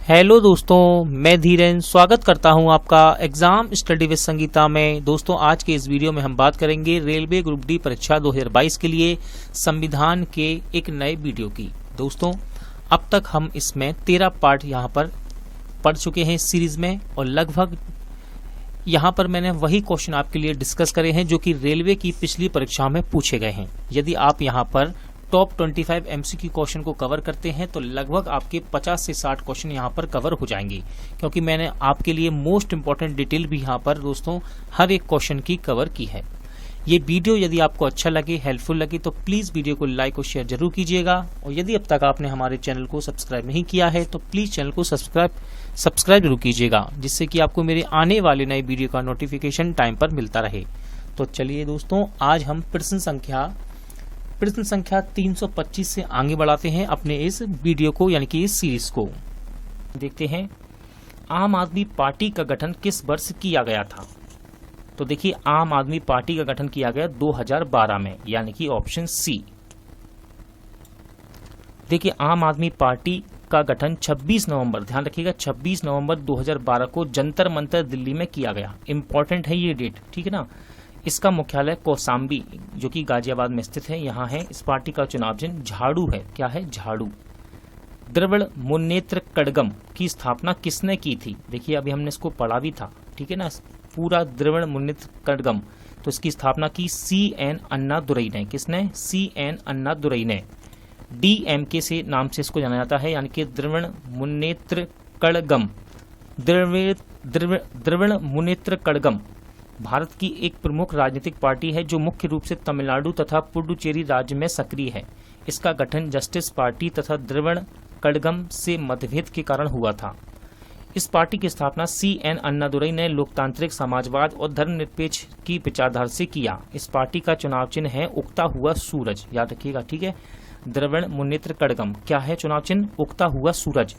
Hello दोस्तों, मैं धीरेन स्वागत करता हूं आपका एग्जाम स्टडी विद संगीता में। दोस्तों, आज के इस वीडियो में हम बात करेंगे रेलवे ग्रुप डी परीक्षा 2022 के लिए संविधान के एक नए वीडियो की। दोस्तों, अब तक हम इसमें 13 पार्ट यहां पर पढ़ चुके हैं इस सीरीज में, और लगभग यहाँ पर मैंने वही क्वेश्चन आपके लिए डिस्कस करे हैं जो कि रेलवे की पिछली परीक्षा में पूछे गए हैं। यदि आप यहाँ पर टॉप 25 एमसीक्यू क्वेश्चन को कवर करते हैं तो लगभग आपके 50 से 60 क्वेश्चन यहाँ पर कवर हो जाएंगे, क्योंकि मैंने आपके लिए मोस्ट इंपॉर्टेंट डिटेल भी यहाँ पर दोस्तों हर एक क्वेश्चन की कवर की है। ये वीडियो यदि आपको अच्छा लगे, हेल्पफुल लगे, तो प्लीज वीडियो को लाइक और शेयर जरूर कीजिएगा। और यदि अब तक आपने हमारे चैनल को सब्सक्राइब नहीं किया है तो प्लीज चैनल को सब्सक्राइब जरूर कीजिएगा, जिससे कि आपको मेरे आने वाले नए वीडियो का नोटिफिकेशन टाइम पर मिलता रहे। तो चलिए दोस्तों, आज हम प्रश्न संख्या 325 से आगे बढ़ाते हैं अपने इस वीडियो को, यानी कि इस सीरीज को। देखते हैं, आम आदमी पार्टी का गठन किस वर्ष किया गया था? तो देखिए, आम आदमी पार्टी का गठन किया गया 2012 में, यानी कि ऑप्शन सी। देखिए, आम आदमी पार्टी का गठन 26 नवंबर, ध्यान रखिएगा, 26 नवंबर 2012 को जंतर मंतर दिल्ली में किया गया। इंपॉर्टेंट है ये डेट, ठीक है ना। इसका मुख्यालय कौसाम्बी, जो कि गाजियाबाद में स्थित है, यहाँ है। इस पार्टी का चुनाव चिन्ह झाड़ू है। क्या है? झाड़ू। द्रविड़ मुन्नेत्र कड़गम की स्थापना किसने की थी? देखिए, अभी हमने इसको पढ़ा भी था, ठीक है ना, पूरा द्रविड़ मुन्नेत्र कड़गम। तो इसकी स्थापना की CN अन्नादुरई ने। किसने? CN अन्नादुरई ने। DMK से नाम से इसको जाना जाता है, यानी कि द्रविड़ मुन्नेत्र कड़गम। द्रविड़ मुन्नेत्र कड़गम भारत की एक प्रमुख राजनीतिक पार्टी है जो मुख्य रूप से तमिलनाडु तथा पुडुचेरी राज्य में सक्रिय है। इसका गठन जस्टिस पार्टी तथा द्रविड़ कड़गम से मतभेद के कारण हुआ था। इस पार्टी की स्थापना CN अन्नादुरई ने लोकतांत्रिक समाजवाद और धर्मनिरपेक्ष की विचारधारा से किया। इस पार्टी का चुनाव चिन्ह है उगता हुआ सूरज, याद रखिएगा, ठीक है। द्रविड़ मुन्नेत्र कड़गम क्या है चुनाव चिन्ह? उगता हुआ सूरज।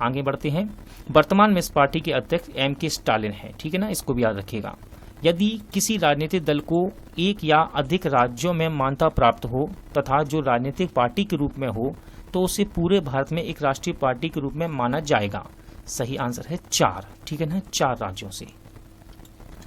आगे बढ़ते हैं। वर्तमान में इस पार्टी के अध्यक्ष MK स्टालिन है, ठीक है ना, इसको भी याद रखिएगा। यदि किसी राजनीतिक दल को एक या अधिक राज्यों में मान्यता प्राप्त हो तथा जो राजनीतिक पार्टी के रूप में हो तो उसे पूरे भारत में एक राष्ट्रीय पार्टी के रूप में माना जाएगा। सही आंसर है 4, ठीक है ना, 4 राज्यों से।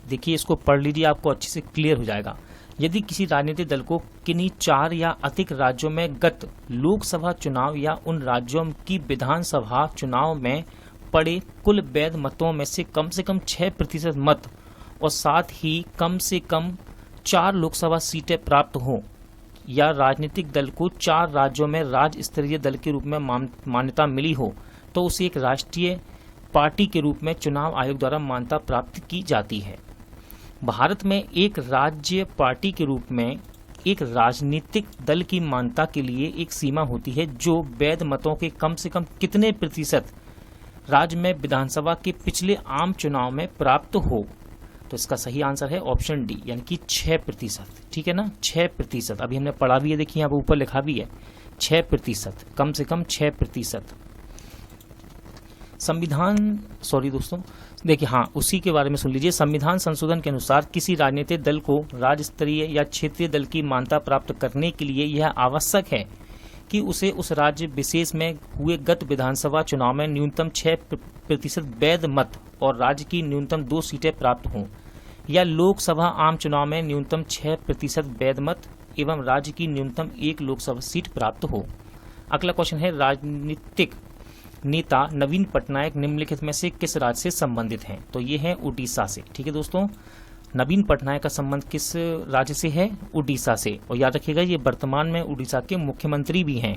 देखिए, इसको पढ़ लीजिए, आपको अच्छे से क्लियर हो जाएगा। यदि किसी राजनीतिक दल को किन्हीं 4 या अधिक राज्यों में गत लोकसभा चुनाव या उन राज्यों की विधानसभा चुनाव में पड़े कुल वैध मतों में से कम 6% मत और साथ ही कम से कम 4 लोकसभा सीटें प्राप्त हों, या राजनीतिक दल को 4 राज्यों में राज्य स्तरीय दल के रूप में मान्यता मिली हो, तो उसे एक राष्ट्रीय पार्टी के रूप में चुनाव आयोग द्वारा मान्यता प्राप्त की जाती है। भारत में एक राज्य पार्टी के रूप में एक राजनीतिक दल की मान्यता के लिए एक सीमा होती है जो वैध मतों के कम से कम कितने प्रतिशत राज्य में विधानसभा के पिछले आम चुनाव में प्राप्त हो। तो इसका सही आंसर है ऑप्शन डी, यानी कि 6%, ठीक है ना, 6%। अभी हमने पढ़ा भी है, देखिए यहाँ ऊपर लिखा भी है 6%, कम से कम 6%। दोस्तों देखिए, हाँ, उसी के बारे में सुन लीजिए। संविधान संशोधन के अनुसार किसी राजनीतिक दल को राज्य स्तरीय या क्षेत्रीय दल की मान्यता प्राप्त करने के लिए यह आवश्यक है कि उसे उस राज्य विशेष में हुए गत विधानसभा चुनाव में न्यूनतम 6% वैध मत और राज्य की न्यूनतम 2 सीटें प्राप्त हों, या लोकसभा आम चुनाव में न्यूनतम 6% वैध मत एवं राज्य की न्यूनतम 1 लोकसभा सीट प्राप्त हो। अगला क्वेश्चन है, राजनीतिक नेता नवीन पटनायक निम्नलिखित में से किस राज्य से संबंधित हैं? तो ये है उड़ीसा से, ठीक है दोस्तों। नवीन पटनायक का संबंध किस राज्य से है? उड़ीसा से। और याद रखिएगा, ये वर्तमान में उड़ीसा के मुख्यमंत्री भी हैं।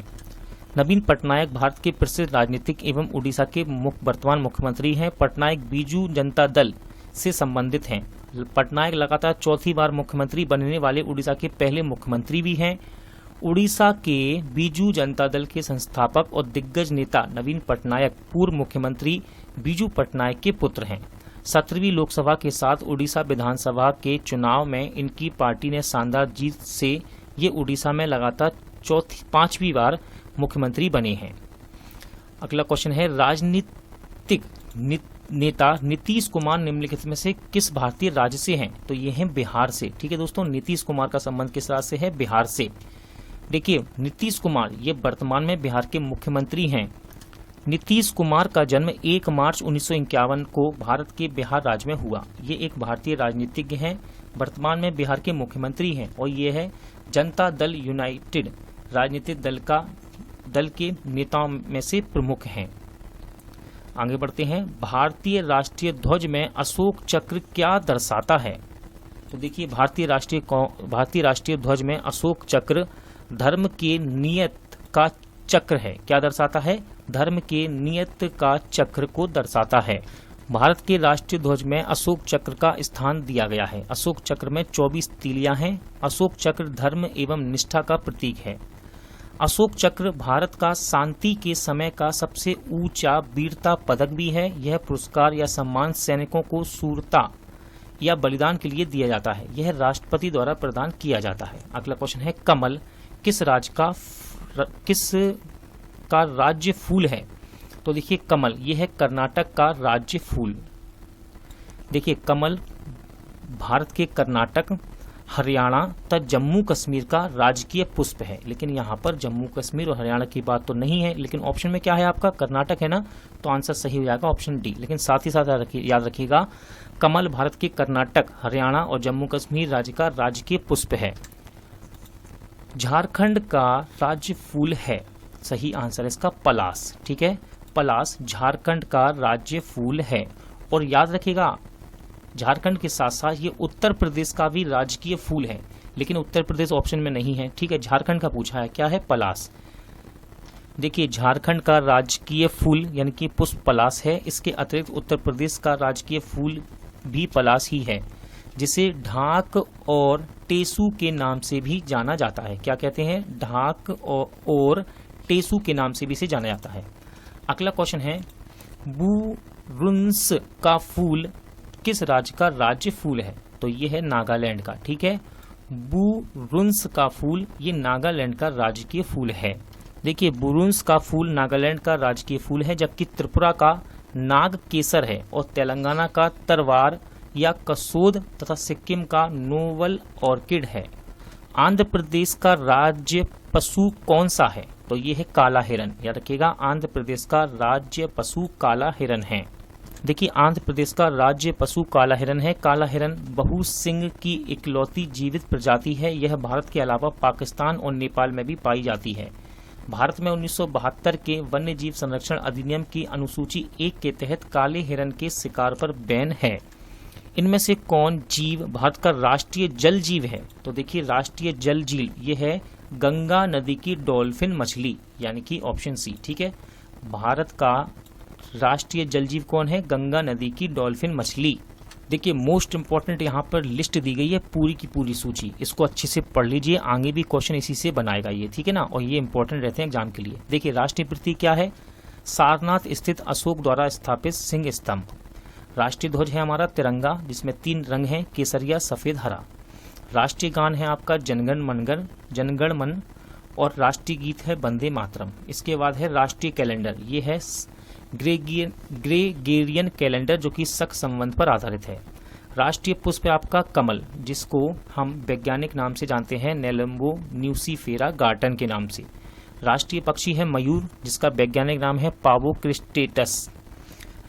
नवीन पटनायक भारत के प्रसिद्ध राजनीतिक एवं उड़ीसा के वर्तमान मुख्यमंत्री हैं। पटनायक बीजू जनता दल से संबंधित हैं। पटनायक लगातार 4थी बार मुख्यमंत्री बनने वाले उड़ीसा के पहले मुख्यमंत्री भी हैं। उड़ीसा के बीजू जनता दल के संस्थापक और दिग्गज नेता नवीन पटनायक पूर्व मुख्यमंत्री बीजू पटनायक के पुत्र हैं। 17वीं लोकसभा के साथ उड़ीसा विधानसभा के चुनाव में इनकी पार्टी ने शानदार जीत से ये उड़ीसा में लगातार 5वीं बार मुख्यमंत्री बने हैं। अगला क्वेश्चन है, राजनीतिक नेता नीतीश कुमार निम्नलिखित में से किस भारतीय राज्य से हैं? तो ये हैं बिहार से, ठीक है दोस्तों। नीतीश कुमार का संबंध किस राज्य से है? बिहार से। देखिए, नीतीश कुमार ये वर्तमान में बिहार के मुख्यमंत्री हैं। नीतीश कुमार का जन्म 1 मार्च 1951 को भारत के बिहार राज्य में हुआ। ये एक भारतीय राजनीतिज्ञ हैं, वर्तमान में बिहार के मुख्यमंत्री हैं और ये है जनता दल यूनाइटेड राजनीतिक दल के नेताओं में से प्रमुख हैं। आगे बढ़ते हैं। भारतीय राष्ट्रीय ध्वज में अशोक चक्र क्या दर्शाता है? तो देखिए, भारतीय राष्ट्रीय ध्वज में अशोक चक्र धर्म के नियत का चक्र है। क्या दर्शाता है? धर्म के नियत का चक्र को दर्शाता है। भारत के राष्ट्रीय ध्वज में अशोक चक्र का स्थान दिया गया है। अशोक चक्र में 24 तीलियां हैं। अशोक चक्र धर्म एवं निष्ठा का प्रतीक है। अशोक चक्र भारत का शांति के समय का सबसे ऊंचा वीरता पदक भी है। यह पुरस्कार या सम्मान सैनिकों को शूरता या बलिदान के लिए दिया जाता है। यह राष्ट्रपति द्वारा प्रदान किया जाता है। अगला क्वेश्चन है, कमल किस का राज्य फूल है? तो देखिए, कमल यह है कर्नाटक का राज्य फूल। देखिए, कमल भारत के कर्नाटक, हरियाणा तथा जम्मू कश्मीर का राजकीय पुष्प है। लेकिन यहाँ पर जम्मू कश्मीर और हरियाणा की बात तो नहीं है, लेकिन ऑप्शन में क्या है आपका? कर्नाटक है ना, तो आंसर सही हो जाएगा ऑप्शन डी। लेकिन साथ ही साथ याद रखिएगा, कमल भारत के कर्नाटक, हरियाणा और जम्मू कश्मीर राज्य का राजकीय पुष्प है। झारखंड का राज्य फूल है, सही आंसर है इसका पलास। ठीक है, पलास झारखंड का राज्य फूल है। और याद रखिएगा, झारखंड के साथ साथ ये उत्तर प्रदेश का भी राजकीय फूल है, लेकिन उत्तर प्रदेश ऑप्शन में नहीं है। ठीक है, झारखंड का पूछा है, क्या है? पलास। देखिए, झारखंड का राजकीय फूल यानी कि पुष्प पलास है। इसके अतिरिक्त उत्तर प्रदेश का राजकीय फूल भी पलास ही है, जिसे ढाक और टेसू के नाम से भी जाना जाता है। क्या कहते हैं? ढाक और टेसू के नाम से भी इसे जाना जाता है। अगला क्वेश्चन है, बुरुंस का फूल किस राज्य का राज्य फूल है? तो ये है नागालैंड का। ठीक है, बुरुंस का फूल ये नागालैंड का राजकीय फूल है। देखिए, बुरुंस का फूल नागालैंड का राजकीय फूल है, जबकि त्रिपुरा का नाग केसर है और तेलंगाना का तरवार या कसोद तथा सिक्किम का नोवल ऑर्किड है। आंध्र प्रदेश का राज्य पशु कौन सा है? तो ये है काला हिरन। याद रखिएगा, आंध्र प्रदेश का राज्य पशु काला हिरन है। देखिए, आंध्र प्रदेश का राज्य पशु काला हिरन है। काला हिरन बहुसिंग की इकलौती जीवित प्रजाति है। यह भारत के अलावा पाकिस्तान और नेपाल में भी पाई जाती है। भारत में 1972 के वन्य जीव संरक्षण अधिनियम की अनुसूची 1 के तहत काले हिरन के शिकार पर बैन है। इनमें से कौन जीव भारत का राष्ट्रीय जल जीव है? तो देखिए, राष्ट्रीय जल जीव ये है गंगा नदी की डॉल्फिन मछली, यानी कि ऑप्शन सी। ठीक है, भारत का राष्ट्रीय जल जीव कौन है? गंगा नदी की डॉल्फिन मछली। देखिए, मोस्ट इंपॉर्टेंट यहाँ पर लिस्ट दी गई है, पूरी की पूरी सूची। इसको अच्छे से पढ़ लीजिए, आगे भी क्वेश्चन इसी से बनाएगा ये। ठीक है ना, और ये इंपॉर्टेंट रहते हैं एग्जाम के लिए। देखिए, राष्ट्रीय प्रतीक क्या है? सारनाथ स्थित अशोक द्वारा स्थापित सिंह स्तंभ। राष्ट्रीय ध्वज है हमारा तिरंगा, जिसमें 3 रंग हैं, केसरिया, सफेद, हरा। राष्ट्रीय गान है आपका जनगण मन और राष्ट्रीय गीत है वंदे मातरम। इसके बाद है राष्ट्रीय कैलेंडर, ये है ग्रेगोरियन कैलेंडर, जो कि शक संवत पर आधारित है। राष्ट्रीय पुष्प है आपका कमल, जिसको हम वैज्ञानिक नाम से जानते हैं नेलम्बो न्यूसीफेरा गार्टन के नाम से। राष्ट्रीय पक्षी है मयूर, जिसका वैज्ञानिक नाम है पावो क्रिस्टेटस।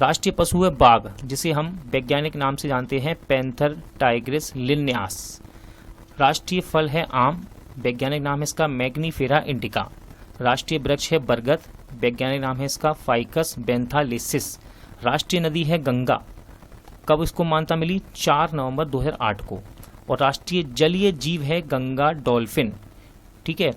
राष्ट्रीय पशु है बाघ, जिसे हम वैज्ञानिक नाम से जानते हैं पैंथर टाइग्रिस लिन्यास। राष्ट्रीय फल है आम, वैज्ञानिक नाम है इसका मैग्नीफेरा इंडिका। राष्ट्रीय वृक्ष है बरगद, वैज्ञानिक नाम है इसका फाइकस बेंथालिसिस। राष्ट्रीय नदी है गंगा। कब इसको मान्यता मिली? 4 नवंबर 2008 को। और राष्ट्रीय जलीय जीव है गंगा डॉल्फिन। ठीक है,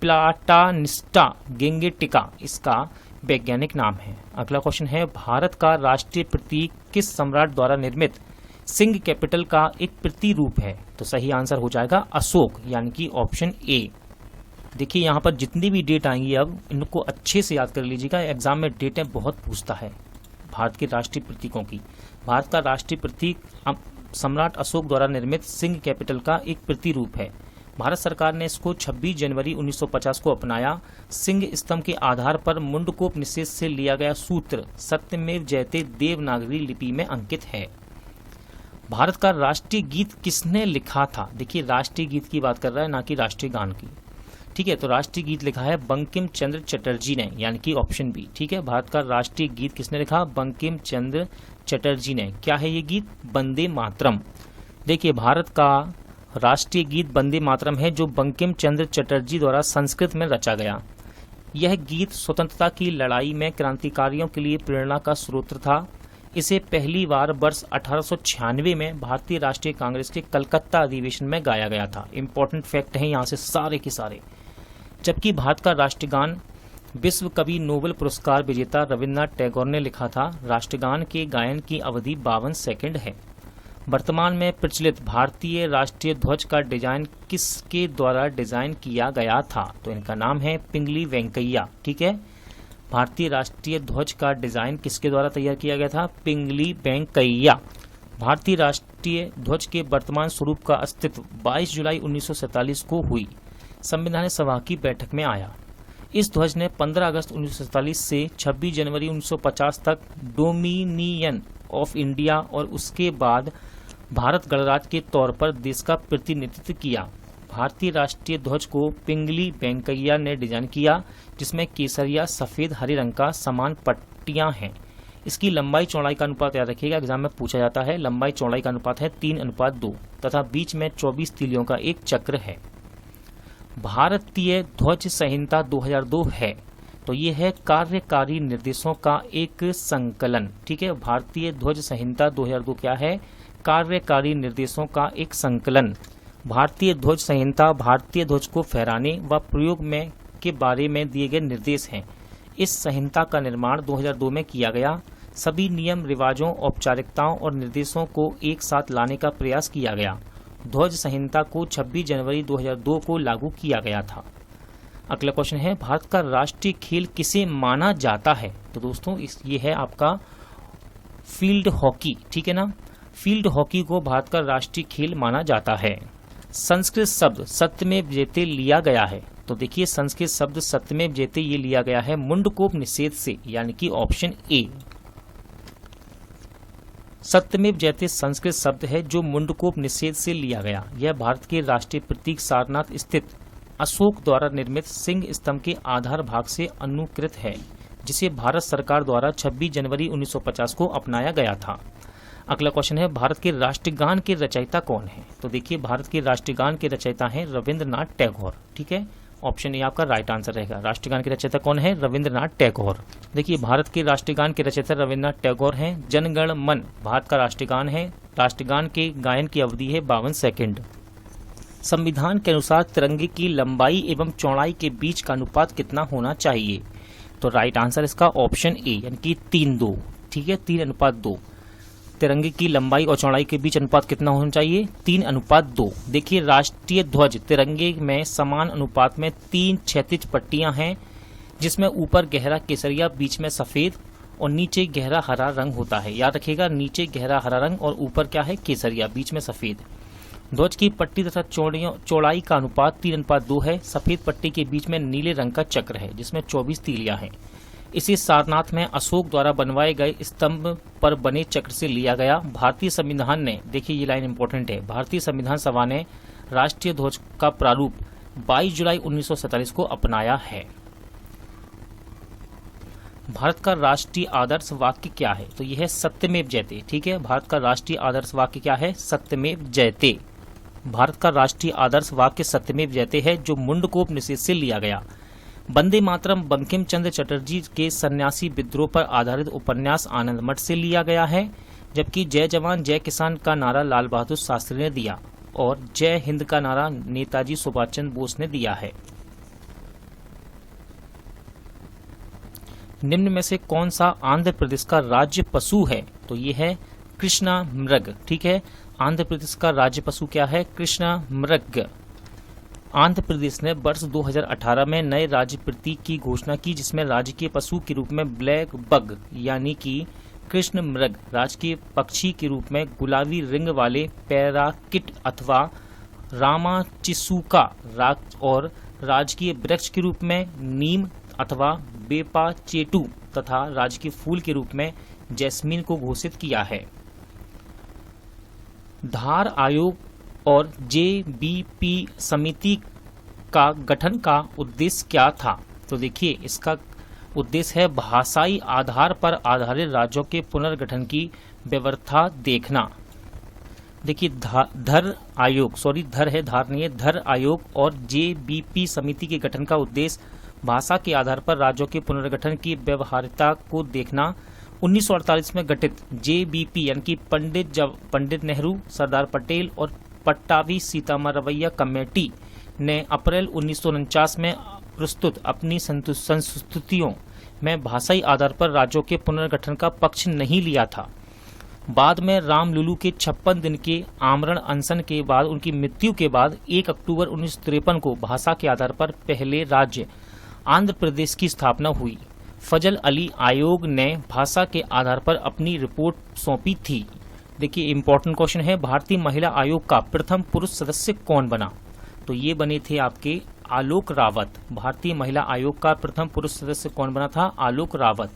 प्लाटानिस्टा गेंगेटिका इसका वैज्ञानिक नाम है। अगला क्वेश्चन है, भारत का राष्ट्रीय प्रतीक किस सम्राट द्वारा निर्मित सिंह कैपिटल का एक प्रतिरूप है? तो सही आंसर हो जाएगा अशोक, यानी कि ऑप्शन ए। देखिए, यहाँ पर जितनी भी डेट आएंगी अब इनको अच्छे से याद कर लीजिएगा, एग्जाम में डेटें बहुत पूछता है भारत के राष्ट्रीय प्रतीकों की। भारत का राष्ट्रीय प्रतीक सम्राट अशोक द्वारा निर्मित सिंह कैपिटल का एक प्रतिरूप है। भारत सरकार ने इसको 26 जनवरी 1950 को अपनाया। सिंह स्तंभ के आधार पर मुंडकोपनिषद से लिया गया सूत्र सत्यमेव जयते देवनागरी लिपि में अंकित है। भारत का राष्ट्रीय गीत किसने लिखा था? देखिए, राष्ट्रीय गीत की बात कर रहा है, ना कि राष्ट्रीय गान की। ठीक है, तो राष्ट्रीय गीत लिखा है बंकिम चंद्र चटर्जी ने, यानी कि ऑप्शन बी। ठीक है, भारत का राष्ट्रीय गीत किसने लिखा? बंकिम चंद्र चटर्जी ने। क्या है ये गीत? वंदे मातरम। देखिए, भारत का राष्ट्रीय गीत वंदे मातरम है, जो बंकिम चंद्र चटर्जी द्वारा संस्कृत में रचा गया। यह गीत स्वतंत्रता की लड़ाई में क्रांतिकारियों के लिए प्रेरणा का स्रोत था। इसे पहली बार वर्ष 1896 में भारतीय राष्ट्रीय कांग्रेस के कलकत्ता अधिवेशन में गाया गया था। इंपॉर्टेंट फैक्ट है यहाँ से सारे के सारे। जबकि भारत का राष्ट्रगान विश्व कवि नोबेल पुरस्कार विजेता रविन्द्रनाथ टैगोर ने लिखा था। राष्ट्रगान के गायन की अवधि 52 सेकंड है। वर्तमान में प्रचलित भारतीय राष्ट्रीय ध्वज का डिजाइन किसके द्वारा डिजाइन किया गया था? तो इनका नाम है पिंगली वेंकैया। ठीक है, भारतीय राष्ट्रीय ध्वज का डिजाइन किसके द्वारा तैयार किया गया था? पिंगली वेंकैया। भारतीय राष्ट्रीय ध्वज के वर्तमान स्वरूप का अस्तित्व 22 जुलाई 1947 को हुई संविधान सभा की बैठक में आया। इस ध्वज ने 15 अगस्त 1947 से 26 जनवरी 1950 तक डोमिनियन ऑफ इंडिया और उसके बाद भारत गणराज्य के तौर पर देश का प्रतिनिधित्व किया। भारतीय राष्ट्रीय ध्वज को पिंगली वेंकैया ने डिजाइन किया, जिसमें केसरिया सफेद हरे रंग का समान पट्टियां हैं। इसकी लंबाई चौड़ाई का अनुपात याद रखिएगा, एग्जाम में पूछा जाता है। लंबाई चौड़ाई का अनुपात है 3:2 तथा बीच में 24 तीलियों का एक चक्र है। भारतीय ध्वज संहिता 2002 है, तो ये है कार्यकारी निर्देशों का एक संकलन। ठीक है, भारतीय ध्वज संहिता 2002 क्या है? कार्यकारी निर्देशों का एक संकलन। भारतीय ध्वज संहिता भारतीय ध्वज को फहराने व प्रयोग में के बारे में दिए गए निर्देश हैं। इस संहिता का निर्माण 2002 में किया गया। सभी नियम, रिवाजों, औपचारिकताओं और निर्देशों को एक साथ लाने का प्रयास किया गया। ध्वज संहिता को 26 जनवरी 2002 को लागू किया गया था। अगला क्वेश्चन है, भारत का राष्ट्रीय खेल किसे माना जाता है? तो दोस्तों ये है आपका फील्ड हॉकी। ठीक है ना, फील्ड हॉकी को भारत का राष्ट्रीय खेल माना जाता है। संस्कृत शब्द सत्यमेव जयते लिया गया है, तो देखिए संस्कृत शब्द सत्यमेव जयते ये लिया गया है मुंडकोपनिषेध से, यानी कि ऑप्शन ए। सत्यमेव जयते संस्कृत शब्द है जो मुंडकोपनिषेध से लिया गया। यह भारत के राष्ट्रीय प्रतीक सारनाथ स्थित अशोक द्वारा निर्मित सिंह स्तंभ के आधार भाग से अनुकृत है, जिसे भारत सरकार द्वारा 26 जनवरी 1950 को अपनाया गया था। अगला क्वेश्चन है, भारत के राष्ट्रगान के रचयिता कौन है? तो देखिए भारत के राष्ट्रगान के रचयिता हैं रविंद्रनाथ टैगोर। ठीक है, ऑप्शन ए आपका राइट आंसर रहेगा। राष्ट्रगान के रचयिता कौन है? रविंद्रनाथ टैगोर। देखिए भारत के राष्ट्रगान के रचयिता रविंद्रनाथ टैगोर हैं। जनगण मन भारत का राष्ट्रगान है। राष्ट्रगान के गायन की अवधि है 52 सेकंड। संविधान के अनुसार तिरंगे की लंबाई एवं चौड़ाई के बीच का अनुपात कितना होना चाहिए? तो राइट आंसर इसका ऑप्शन ए, यानी कि 3:2। ठीक है, 3:2। तिरंगे की लंबाई और चौड़ाई के बीच अनुपात कितना होना चाहिए? 3:2। देखिए राष्ट्रीय ध्वज तिरंगे में समान अनुपात में 3 क्षैतिज पट्टियां हैं, जिसमें ऊपर गहरा केसरिया, बीच में सफेद और नीचे गहरा हरा रंग होता है। याद रखिएगा, नीचे गहरा हरा रंग और ऊपर क्या है? केसरिया, बीच में सफेद। ध्वज की पट्टी तथा चौड़ाई का अनुपात 3:2 है। सफेद पट्टी के बीच में नीले रंग का चक्र है, जिसमें 24 तीलियां हैं। इसी सारनाथ में अशोक द्वारा बनवाए गए स्तंभ पर बने चक्र से लिया गया। भारतीय संविधान ने, देखिए ये लाइन इंपॉर्टेंट है, भारतीय संविधान सभा ने राष्ट्रीय ध्वज का प्रारूप 22 जुलाई 1947 को अपनाया है। भारत का राष्ट्रीय आदर्श वाक्य क्या है? तो यह है सत्यमेव जयते। ठीक है, भारत का राष्ट्रीय आदर्श वाक्य क्या है? सत्यमेव जयते। भारत का राष्ट्रीय आदर्श वाक्य सत्यमेव जयते है, जो मुंडकोपनिषेध से लिया गया। वंदे मातरम बंकिम चंद्र चटर्जी के सन्यासी विद्रोह पर आधारित उपन्यास आनंद मठ से लिया गया है, जबकि जय जवान जय किसान का नारा लाल बहादुर शास्त्री ने दिया और जय हिंद का नारा नेताजी सुभाष चंद्र बोस ने दिया है। निम्न में से कौन सा आंध्र प्रदेश का राज्य पशु है? तो ये है कृष्णा मृग। ठीक है, आंध्र प्रदेश का राज्य पशु क्या है? कृष्णा मृग। आंध्र प्रदेश ने वर्ष 2018 में नए राज्य प्रतीक की घोषणा की, जिसमें राजकीय पशु के रूप में ब्लैक बग यानी कि कृष्ण मृग, राजकीय पक्षी के रूप में गुलाबी रिंग वाले पैराकिट अथवा रामाचिसूका और राजकीय वृक्ष के रूप में नीम अथवा बेपाचेटू तथा राजकीय फूल के रूप में जैस्मीन को घोषित किया है। धार आयोग और जेबीपी समिति का गठन का उद्देश्य क्या था? तो देखिए, इसका उद्देश्य है भाषाई आधार पर आधारित राज्यों के पुनर्गठन की व्यवस्था देखना। देखिए, धर आयोग और जेबीपी समिति के गठन का उद्देश्य भाषा के आधार पर राज्यों के पुनर्गठन की व्यवहार्यता को देखना। 1948 में गठित जेबीपी यानी कि पंडित नेहरू, सरदार पटेल और पट्टाभी सीतामरवैया कमेटी ने अप्रैल 1949 में प्रस्तुत अपनी संस्तुतियों में भाषाई आधार पर राज्यों के पुनर्गठन का पक्ष नहीं लिया था। बाद में रामलुलू के 56 दिन के आमरण अनशन के बाद उनकी मृत्यु के बाद 1 अक्टूबर 1953 को भाषा के आधार पर पहले राज्य आंध्र प्रदेश की स्थापना हुई। फजल अली आयोग ने भाषा के आधार पर अपनी रिपोर्ट सौंपी थी। देखिए, इंपॉर्टेंट क्वेश्चन है, भारतीय महिला आयोग का प्रथम पुरुष सदस्य कौन बना? तो ये बने थे आपके आलोक रावत। भारतीय महिला आयोग का प्रथम पुरुष सदस्य कौन बना था? आलोक रावत।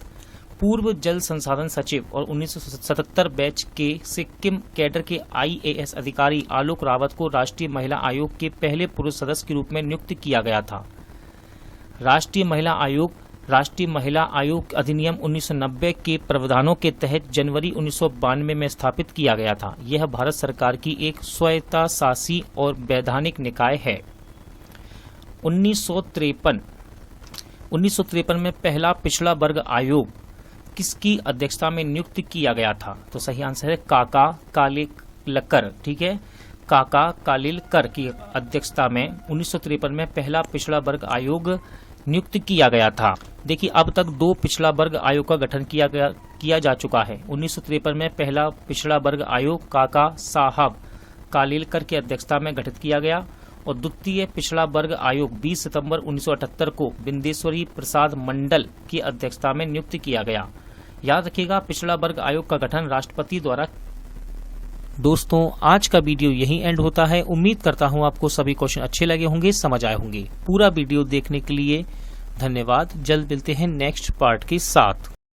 पूर्व जल संसाधन सचिव और 1977 बैच के सिक्किम कैडर के IAS अधिकारी आलोक रावत को राष्ट्रीय महिला आयोग के पहले पुरुष सदस्य के रूप में नियुक्त किया गया था। राष्ट्रीय महिला आयोग अधिनियम 1990 के प्रावधानों के तहत जनवरी 1992 में स्थापित किया गया था। यह भारत सरकार की एक स्वायत्तशासी और वैधानिक निकाय है। 1953 में पहला पिछड़ा वर्ग आयोग किसकी अध्यक्षता में नियुक्त किया गया था? तो सही आंसर है काका कालेलकर। ठीक है, काका कालेलकर की अध्यक्षता में 1953 में पहला पिछड़ा वर्ग आयोग नियुक्त किया गया था। देखिए, अब तक 2 पिछड़ा वर्ग आयोग का गठन किया जा चुका है। 1953 में पहला पिछड़ा वर्ग आयोग काका साहब कालेलकर की अध्यक्षता में गठित किया गया और द्वितीय पिछड़ा वर्ग आयोग 20 सितंबर 1978 को बिंदेश्वरी प्रसाद मंडल की अध्यक्षता में नियुक्त किया गया। याद रखिएगा, पिछड़ा वर्ग आयोग का गठन राष्ट्रपति द्वारा। दोस्तों, आज का वीडियो यहीं एंड होता है। उम्मीद करता हूं आपको सभी क्वेश्चन अच्छे लगे होंगे, समझ आए होंगे। पूरा वीडियो देखने के लिए धन्यवाद। जल्द मिलते हैं नेक्स्ट पार्ट के साथ।